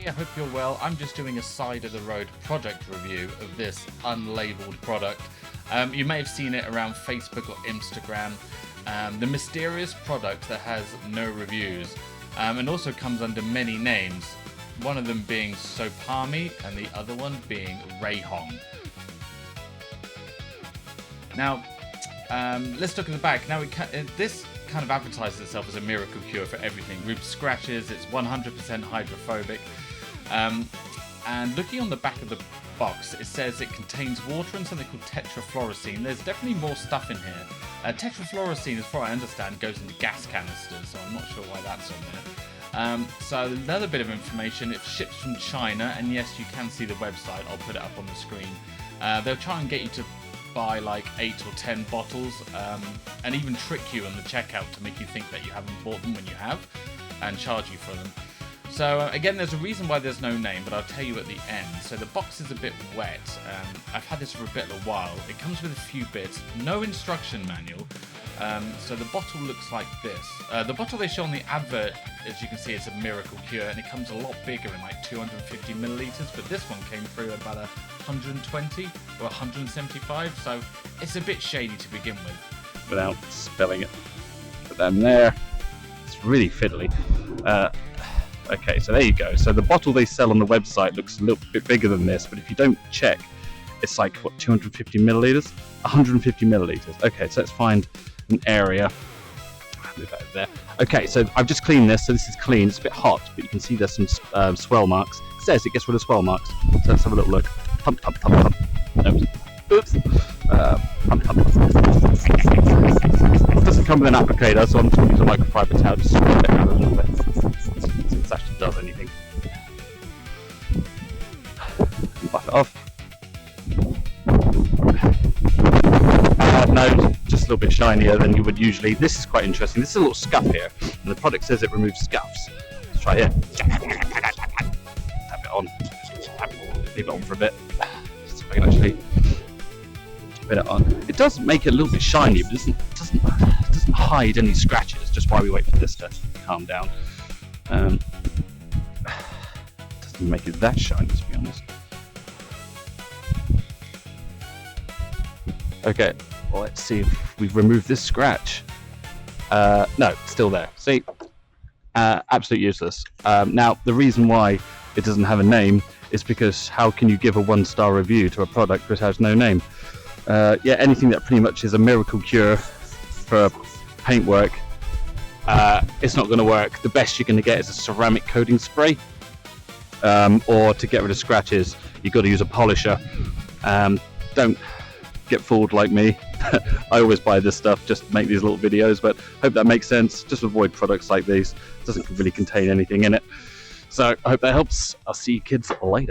I hope you're well. I'm just doing a side of the road project review of this unlabeled product. You may have seen it around Facebook or Instagram. The mysterious product that has no reviews and also comes under many names. One of them being Sopami and the other one being RayHong. Now, let's look at the back. Now, this kind of advertises itself as a miracle cure for everything. Removes scratches, it's 100% hydrophobic. And looking on the back of the box, it says it contains water and something called tetrafluorocene. There's definitely more stuff in here. Tetrafluorocene, as far as I understand, goes into gas canisters, so I'm not sure why that's on there. So another bit of information, it ships from China, and yes, you can see the website, I'll put it up on the screen. They'll try and get you to buy like 8 or 10 bottles and even trick you on the checkout to make you think that you haven't bought them when you have and charge you for them. So again, there's a reason why there's no name, but I'll tell you at the end. So the box is a bit wet. I've had this for a bit of a while. It comes with a few bits, no instruction manual. So the bottle looks like this. The bottle they show on the advert, as you can see, it's a miracle cure, and it comes a lot bigger in like 250 milliliters, but this one came through at about 120 or 175, so it's a bit shady to begin with. Without spelling it. Put that in there. It's really fiddly. Okay, so there you go. So the bottle they sell on the website looks a little bit bigger than this, but if you don't check, it's like, what, 250 milliliters? 150 milliliters. Okay, so let's find an area. Move that over there. Okay, so I've just cleaned this, so this is clean. It's a bit hot, but you can see there's some swell marks. It says it gets rid of swell marks. So let's have a little look. Pump, pump, pump, pump. Oops. Oops. Pump, pump, pump. It doesn't come with an applicator, so I'm just going to use a microfiber towel to scrape it out a little bit. See if this actually does anything. Buff it off. No, just a little bit shinier than you would usually. This is quite interesting. This is a little scuff here, and the product says it removes scuffs. Let's try here. Tap it on. Leave it on for a bit. So I can actually put it on. It does make it a little bit shiny, but it doesn't hide any scratches. Just while we wait for this to calm down. Doesn't make it that shiny, to be honest. Okay, well, let's see if we've removed this scratch. No, it's still there. See? Absolutely useless. Now, the reason why it doesn't have a name is because how can you give a 1-star review to a product which has no name? Yeah, anything that pretty much is a miracle cure for paintwork, it's not going to work. The best you're going to get is a ceramic coating spray, or to get rid of scratches, you've got to use a polisher. Don't get fooled like me. I always buy this stuff just to make these little videos, but hope that makes sense. Just avoid products like these. It doesn't really contain anything in it. So I hope that helps. I'll see you kids later.